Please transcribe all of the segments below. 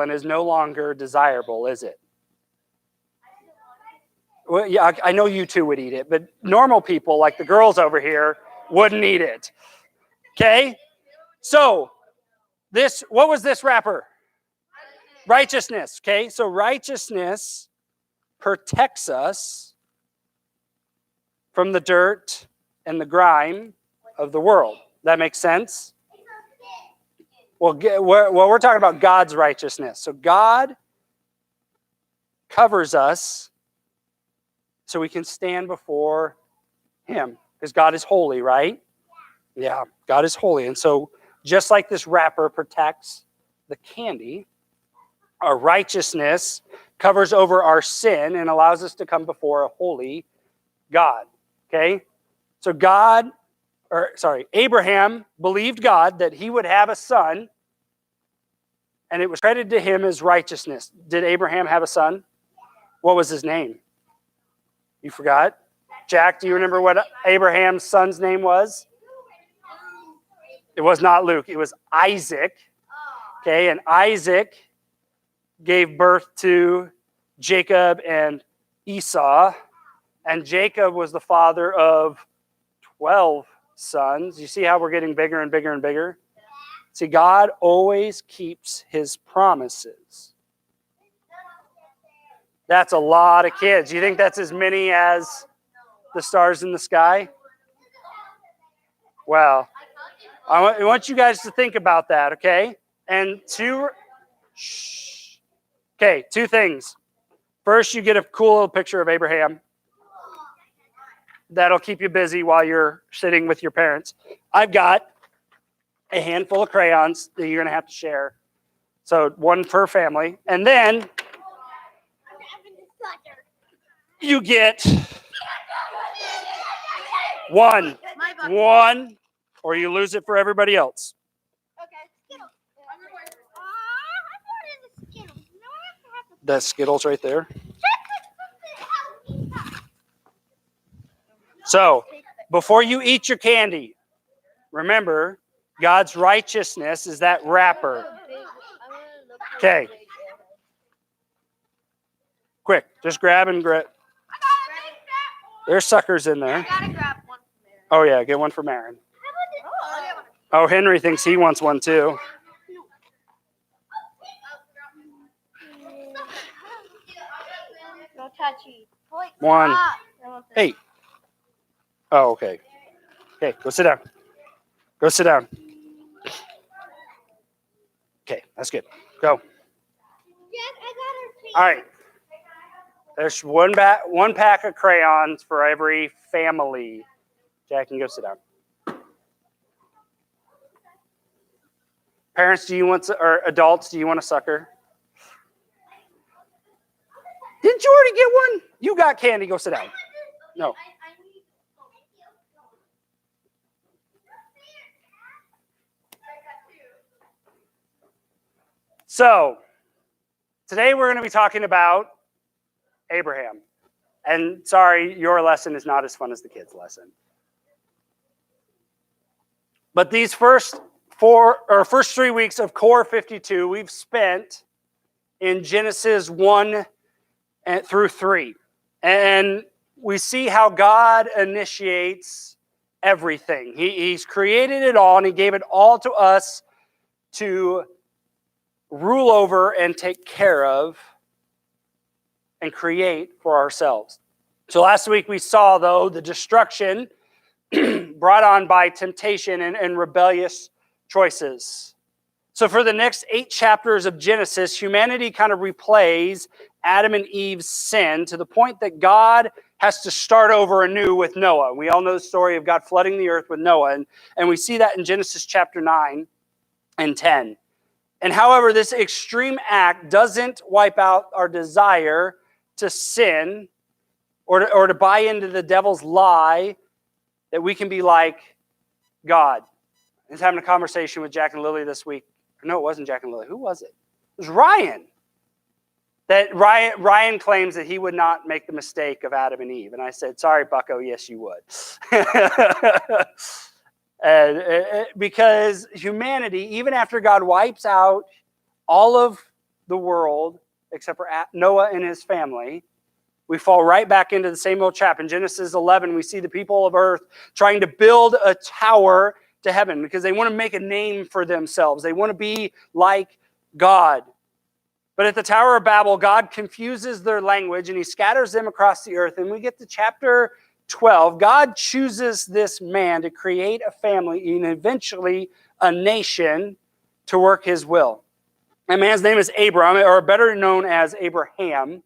and is no longer desirable, is it? Well, yeah, I know you two would eat it, but normal people, like the girls over here, wouldn't eat it. Okay? So, what was this wrapper? Righteousness. Okay? So righteousness protects us from the dirt and the grime of the world. That makes sense? Well, we're talking about God's righteousness. So God covers us so we can stand before him. Because God is holy, right? Yeah, God is holy. And so just like this wrapper protects the candy, our righteousness covers over our sin and allows us to come before a holy God. Okay? So Abraham believed God that he would have a son, and it was credited to him as righteousness. Did Abraham have a son? What was his name? You forgot? Jack, do you remember what Abraham's son's name was? It was not Luke. It was Isaac. Okay, and Isaac gave birth to Jacob and Esau. And Jacob was the father of 12 sons. You see how we're getting bigger and bigger and bigger? See, God always keeps his promises. That's a lot of kids. You think that's as many as the stars in the sky? Well, I want you guys to think about that, okay? And two things. First, you get a cool little picture of Abraham. That'll keep you busy while you're sitting with your parents. I've got a handful of crayons that you're going to have to share. So one per family. And then you get one, or you lose it for everybody else. That Skittles right there. So, before you eat your candy, remember, God's righteousness is that wrapper. Okay. Quick, just grab and grab. There's suckers in there. Oh, yeah, get one for Marin. Oh, Henry thinks he wants one too. One. Hey. Oh, okay. Okay, go sit down. Go sit down. Okay, that's good. Go. All right. There's one pack of crayons for every family. Jack, can go sit down. Parents, or adults, do you want a sucker? Didn't you already get one? You got candy. Go sit down. No. So, today we're going to be talking about Abraham. And sorry, your lesson is not as fun as the kids' lesson. But these first 3 weeks of Core 52, we've spent in Genesis 1 through 3. And we see how God initiates everything. He's created it all, and he gave it all to us to rule over and take care of and create for ourselves. So last week we saw, though, the destruction brought on by temptation and rebellious choices. So for the next 8 chapters of Genesis, humanity kind of replays Adam and Eve's sin to the point that God has to start over anew with Noah. We all know the story of God flooding the earth with Noah, and we see that in Genesis chapter 9 and 10. And however, this extreme act doesn't wipe out our desire to sin or to buy into the devil's lie that we can be like God. I was having a conversation with Jack and Lily this week. No, it wasn't Jack and Lily. Who was it? It was Ryan. Ryan claims that he would not make the mistake of Adam and Eve. And I said, sorry, bucko, yes, you would. And because humanity, even after God wipes out all of the world except for Noah and his family, we fall right back into the same old trap. In Genesis 11, we see the people of earth trying to build a tower to heaven because they want to make a name for themselves. They want to be like God. But at the Tower of Babel, God confuses their language and he scatters them across the earth. And we get to chapter 12. God chooses this man to create a family and eventually a nation to work his will. That man's name is Abram, or better known as Abraham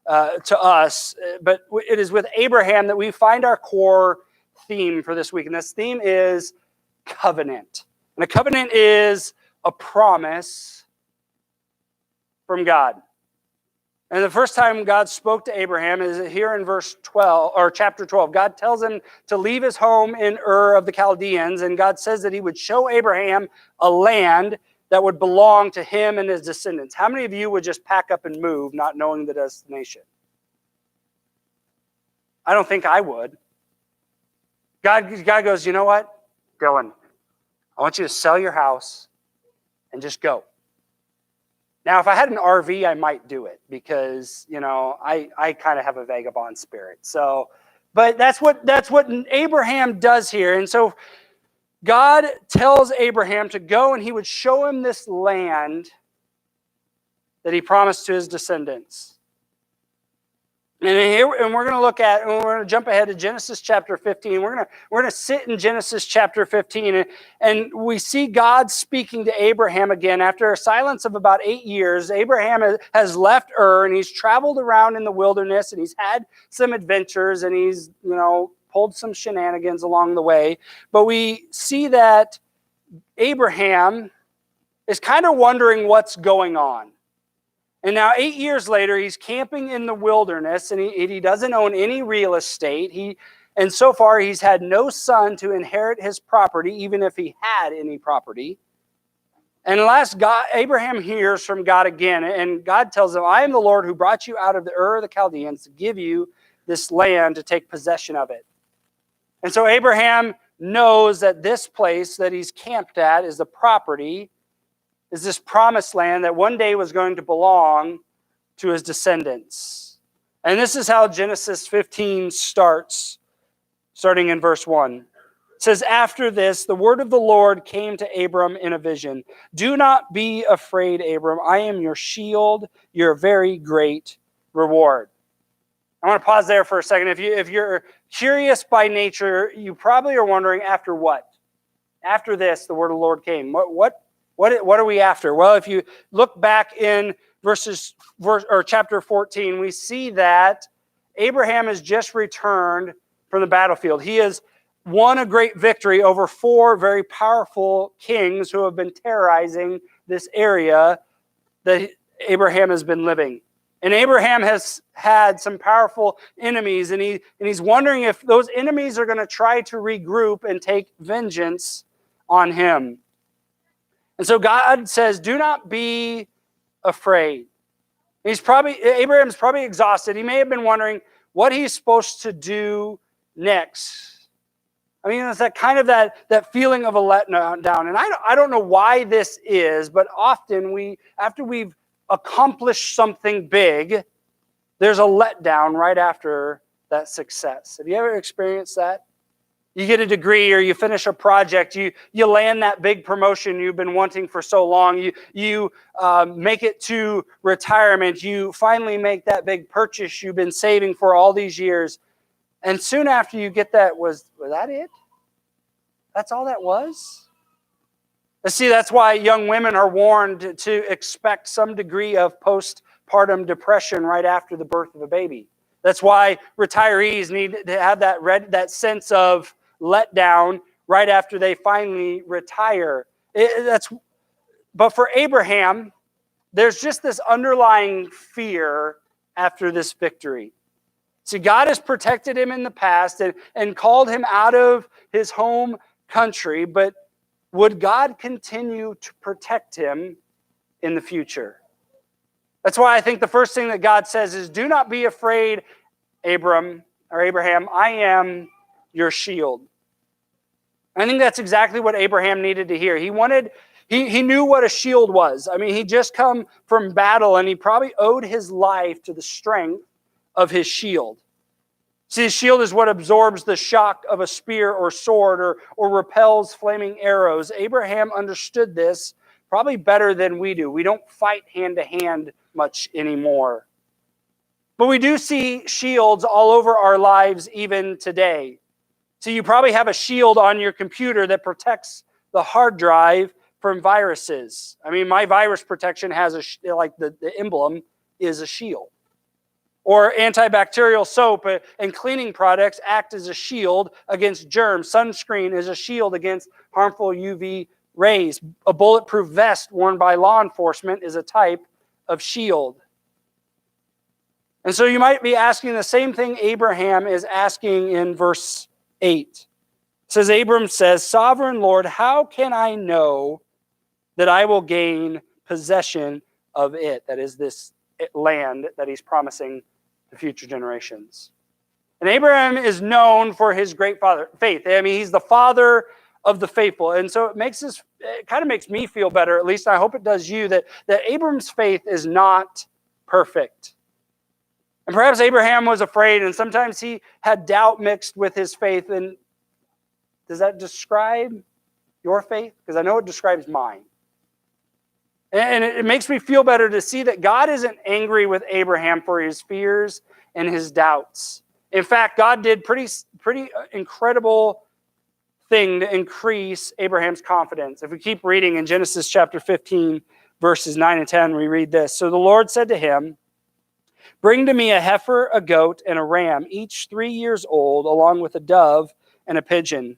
to us. But it is with Abraham that we find our core theme for this week. And this theme is covenant. And a covenant is a promise from God. And the first time God spoke to Abraham is here in verse 12, or chapter 12. God tells him to leave his home in Ur of the Chaldeans, and God says that he would show Abraham a land that would belong to him and his descendants. How many of you would just pack up and move, not knowing the destination? I don't think I would. God goes, you know what, Dillon, I want you to sell your house and just go. Now, if I had an RV, I might do it because, I kind of have a vagabond spirit. So, but that's what Abraham does here. And so God tells Abraham to go and he would show him this land that he promised to his descendants. And we're going to look at, and we're going to jump ahead to Genesis chapter 15. We're going to sit in Genesis chapter 15, and we see God speaking to Abraham again after a silence of about 8 years. Abraham has left Ur, and he's traveled around in the wilderness, and he's had some adventures, and he's pulled some shenanigans along the way. But we see that Abraham is kind of wondering what's going on. And now 8 years later, he's camping in the wilderness, and he doesn't own any real estate. And so far, he's had no son to inherit his property, even if he had any property. And last, Abraham hears from God again, and God tells him, I am the Lord who brought you out of the Ur of the Chaldeans to give you this land to take possession of it. And so Abraham knows that this place that he's camped at is the property, is this promised land that one day was going to belong to his descendants. And this is how Genesis 15 starts, starting in verse 1. It says, after this, the word of the Lord came to Abram in a vision. Do not be afraid, Abram. I am your shield, your very great reward. I want to pause there for a second. If you're curious by nature, you probably are wondering, after what? After this, the word of the Lord came. What are we after? Well, if you look back in chapter 14, we see that Abraham has just returned from the battlefield. He has won a great victory over 4 very powerful kings who have been terrorizing this area that Abraham has been living. And Abraham has had some powerful enemies, and he's wondering if those enemies are going to try to regroup and take vengeance on him. And so God says, do not be afraid. Abraham's probably exhausted. He may have been wondering what he's supposed to do next. I mean, it's that feeling of a letdown. And I don't know why this is, but often after we've accomplished something big, there's a letdown right after that success. Have you ever experienced that? You get a degree or you finish a project, you land that big promotion you've been wanting for so long, you make it to retirement, you finally make that big purchase you've been saving for all these years, and soon after you get that, was that it? That's all that was? See, that's why young women are warned to expect some degree of postpartum depression right after the birth of a baby. That's why retirees need to have that sense of letdown right after they finally retire. But for Abraham, there's just this underlying fear after this victory. See, God has protected him in the past and called him out of his home country, but would God continue to protect him in the future? That's why I think the first thing that God says is, do not be afraid, Abraham, I am your shield. I think that's exactly what Abraham needed to hear. He wanted He knew what a shield was. I mean, he just come from battle, and he probably owed his life to the strength of his shield. See, his shield is what absorbs the shock of a spear or sword, or repels flaming arrows. Abraham understood this probably better than we do. We don't fight hand to hand much anymore. But we do see shields all over our lives even today. So you probably have a shield on your computer that protects the hard drive from viruses. I mean, my virus protection has the emblem is a shield. Or antibacterial soap and cleaning products act as a shield against germs. Sunscreen is a shield against harmful UV rays. A bulletproof vest worn by law enforcement is a type of shield. And so you might be asking the same thing Abraham is asking in verse 8. It says, Abram says, Sovereign Lord, how can I know that I will gain possession of it? That is this land that he's promising to future generations. And Abraham is known for his great faith. I mean, he's the father of the faithful. And so it kind of makes me feel better, at least I hope it does you, that Abram's faith is not perfect. And perhaps Abraham was afraid, and sometimes he had doubt mixed with his faith. And does that describe your faith? Because I know it describes mine. And it makes me feel better to see that God isn't angry with Abraham for his fears and his doubts. In fact, God did pretty incredible thing to increase Abraham's confidence. If we keep reading in Genesis chapter 15, verses 9 and 10, we read this. So the Lord said to him, Bring to me a heifer, a goat, and a ram, each 3 years old, along with a dove and a pigeon.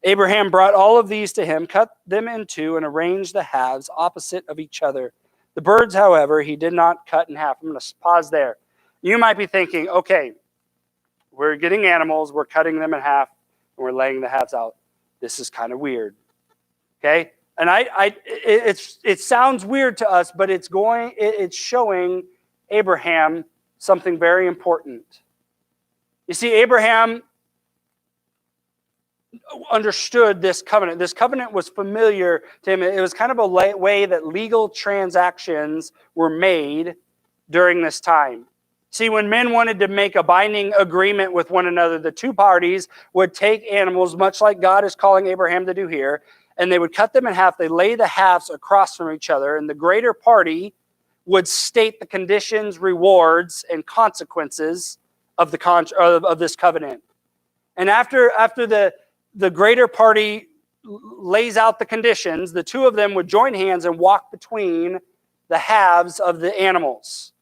Abraham brought all of these to him, cut them in two, and arranged the halves opposite of each other. The birds, however, he did not cut in half. I'm going to pause there. You might be thinking, okay, we're getting animals, we're cutting them in half, and we're laying the halves out. This is kind of weird. Okay? And it sounds weird to us, but it's showing Abraham something very important. You see, Abraham understood this covenant. This covenant was familiar to him. It was kind of a way that legal transactions were made during this time. See, when men wanted to make a binding agreement with one another, the two parties would take animals, much like God is calling Abraham to do here, and they would cut them in half. They lay the halves across from each other, and the greater party would state the conditions, rewards, and consequences of this covenant. And after the greater party lays out the conditions, the two of them would join hands and walk between the halves of the animals.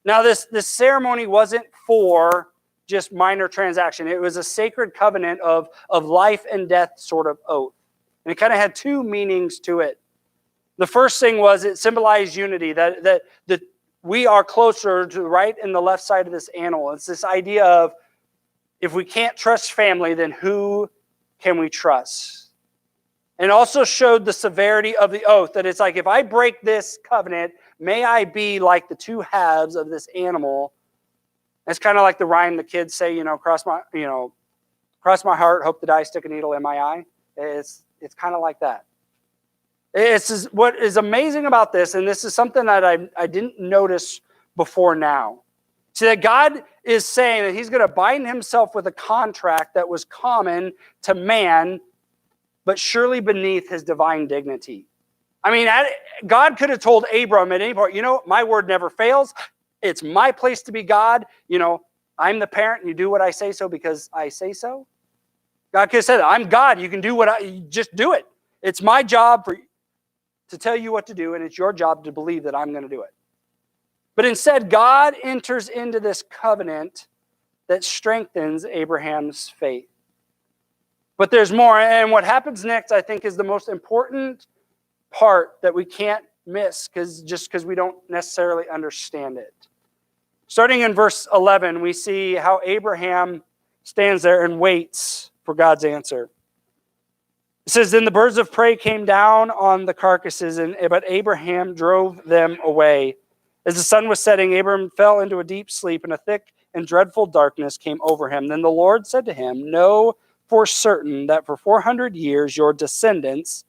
Now, this ceremony wasn't for just minor transaction. It was a sacred covenant of life and death sort of oath. And it kind of had two meanings to it. The first thing was it symbolized unity, that we are closer to the right and the left side of this animal. It's this idea of if we can't trust family, then who can we trust? And it also showed the severity of the oath, that it's like, if I break this covenant, may I be like the two halves of this animal. It's kind of like the rhyme the kids say, cross my heart, hope to die, stick a needle in my eye. It's kind of like that. What is amazing about this, and this is something that I didn't notice before now. See, that God is saying that he's going to bind himself with a contract that was common to man, but surely beneath his divine dignity. I mean, God could have told Abram at any point, my word never fails. It's my place to be God. I'm the parent, and you do what I say so because I say so. God could have said, I'm God. You can do just do it. It's my job to tell you what to do, and it's your job to believe that I'm going to do it. But instead, God enters into this covenant that strengthens Abraham's faith. But there's more, and what happens next, I think, is the most important part that we can't miss because we don't necessarily understand it. Starting in verse 11, we see how Abraham stands there and waits for God's answer. It says, Then the birds of prey came down on the carcasses, but Abraham drove them away. As the sun was setting, Abraham fell into a deep sleep, and a thick and dreadful darkness came over him. Then the Lord said to him, Know for certain that for 400 years your descendants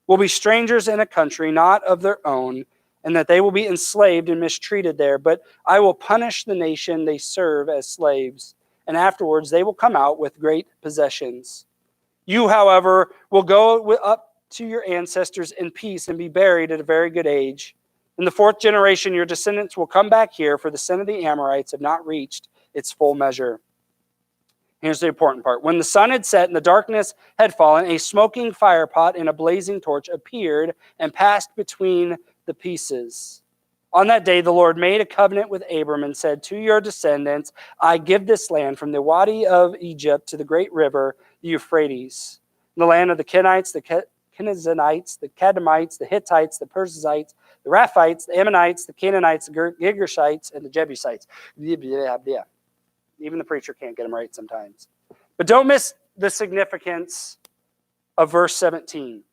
will be strangers in a country not of their own, and that they will be enslaved and mistreated there. But I will punish the nation they serve as slaves, and afterwards they will come out with great possessions. You, however, will go up to your ancestors in peace and be buried at a very good age. In the 4th generation, your descendants will come back here, for the sin of the Amorites have not reached its full measure. Here's the important part. When the sun had set and the darkness had fallen, a smoking firepot and a blazing torch appeared and passed between the pieces. On that day, the Lord made a covenant with Abram and said, to your descendants, I give this land from the Wadi of Egypt to the great river, the Euphrates, the land of the Kenites, the Kenizzites, the Kadmonites, the Hittites, the Perizzites, the Raphites, the Ammonites, the Canaanites, the Girgashites, and the Jebusites. Even the preacher can't get them right sometimes. But don't miss the significance of verse 17.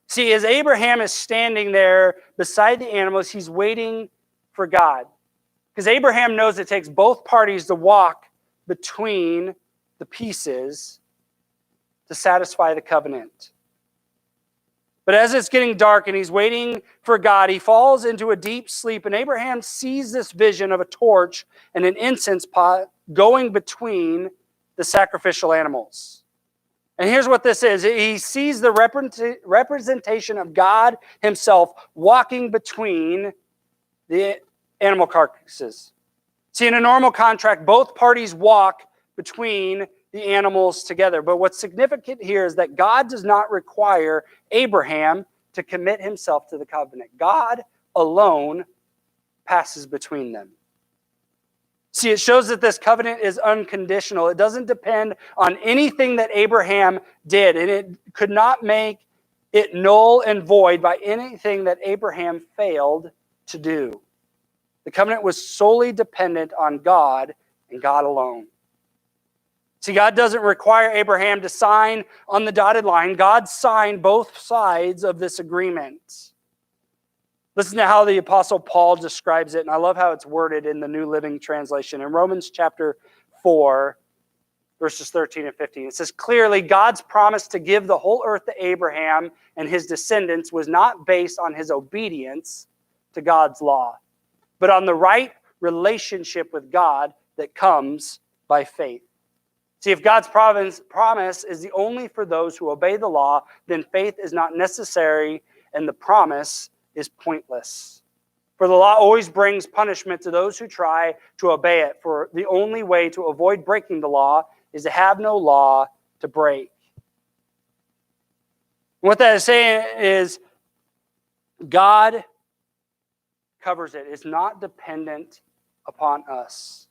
See, as Abraham is standing there beside the animals, he's waiting for God. Because Abraham knows it takes both parties to walk between the pieces to satisfy the covenant. But as it's getting dark and he's waiting for God, he falls into a deep sleep, and Abraham sees this vision of a torch and an incense pot going between the sacrificial animals. And here's what this is. He sees the representation of God himself walking between the animal carcasses. See, in a normal contract, both parties walk between the animals together. But what's significant here is that God does not require Abraham to commit himself to the covenant. God alone passes between them. See, it shows that this covenant is unconditional. It doesn't depend on anything that Abraham did, and it could not make it null and void by anything that Abraham failed to do. The covenant was solely dependent on God and God alone. See, God doesn't require Abraham to sign on the dotted line. God signed both sides of this agreement. Listen to how the Apostle Paul describes it, and I love how it's worded in the New Living Translation. In Romans chapter 4, verses 13 and 15, it says, clearly, God's promise to give the whole earth to Abraham and his descendants was not based on his obedience to God's law, but on the right relationship with God that comes by faith. See, if God's promise is the only for those who obey the law, then faith is not necessary and the promise is pointless. For the law always brings punishment to those who try to obey it. For the only way to avoid breaking the law is to have no law to break. What that is saying is God covers it. It's not dependent upon us.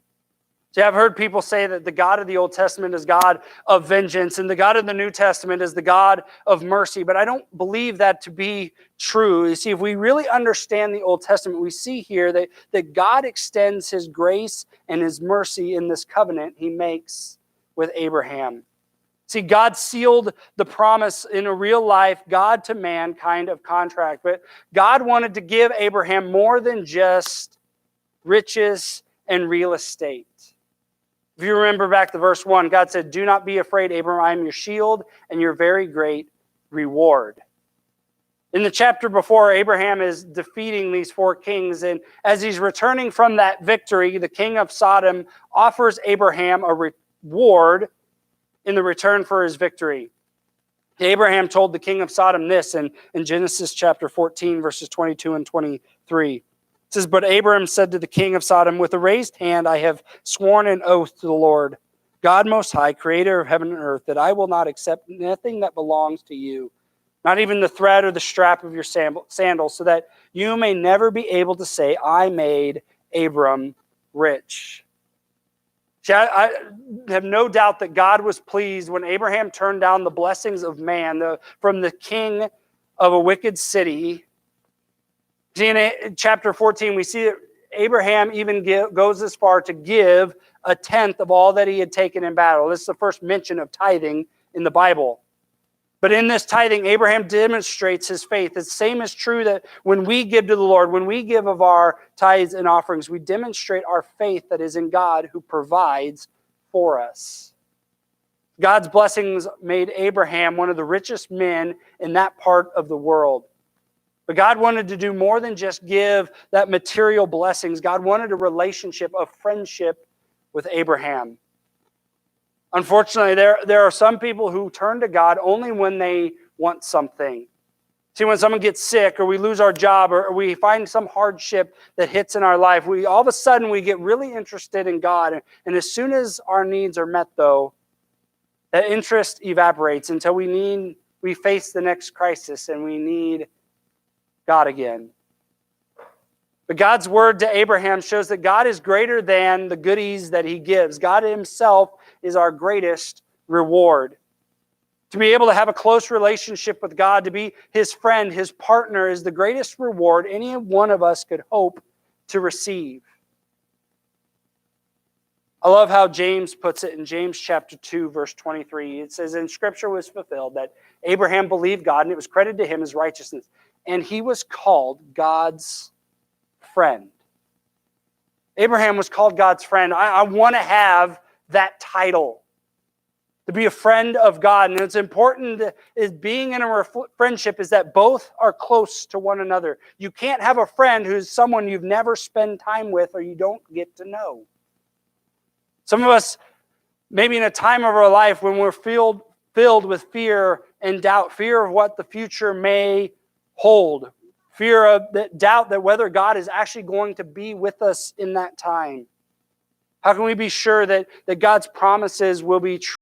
See, I've heard people say that the God of the Old Testament is God of vengeance and the God of the New Testament is the God of mercy, but I don't believe that to be true. You see, if we really understand the Old Testament, we see here that God extends his grace and his mercy in this covenant he makes with Abraham. See, God sealed the promise in a real life, God to man kind of contract, but God wanted to give Abraham more than just riches and real estate. If you remember back to verse 1, God said, do not be afraid, Abram, I am your shield and your very great reward. In the chapter before, Abraham is defeating these 4 kings, and as he's returning from that victory, the king of Sodom offers Abraham a reward in the return for his victory. Abraham told the king of Sodom this in Genesis chapter 14, verses 22 and 23. It says, but Abraham said to the king of Sodom, with a raised hand I have sworn an oath to the Lord, God Most High, creator of heaven and earth, that I will not accept nothing that belongs to you, not even the thread or the strap of your sandals, so that you may never be able to say, I made Abram rich. See, I have no doubt that God was pleased when Abraham turned down the blessings of man from the king of a wicked city. See, in chapter 14, we see that Abraham even goes as far to give a tenth of all that he had taken in battle. This is the first mention of tithing in the Bible. But in this tithing, Abraham demonstrates his faith. The same is true that when we give to the Lord, when we give of our tithes and offerings, we demonstrate our faith that is in God who provides for us. God's blessings made Abraham one of the richest men in that part of the world. But God wanted to do more than just give that material blessings. God wanted a relationship of friendship with Abraham. Unfortunately, there are some people who turn to God only when they want something. See, when someone gets sick or we lose our job or we find some hardship that hits in our life, all of a sudden we get really interested in God. And as soon as our needs are met, though, that interest evaporates until we face the next crisis and we need God again. But God's word to Abraham shows that God is greater than the goodies that he gives. God himself is our greatest reward. To be able to have a close relationship with God, to be his friend, his partner, is the greatest reward any one of us could hope to receive. I love how James puts it in James chapter 2, verse 23. It says, "And Scripture was fulfilled that Abraham believed God, and it was credited to him as righteousness. And he was called God's friend." Abraham was called God's friend. I want to have that title, to be a friend of God. And it's important is being in a friendship is that both are close to one another. You can't have a friend who's someone you've never spent time with or you don't get to know. Some of us, maybe in a time of our life when we're filled with fear and doubt, fear of what the future may hold, fear of that doubt that whether God is actually going to be with us in that time. How can we be sure that God's promises will be true?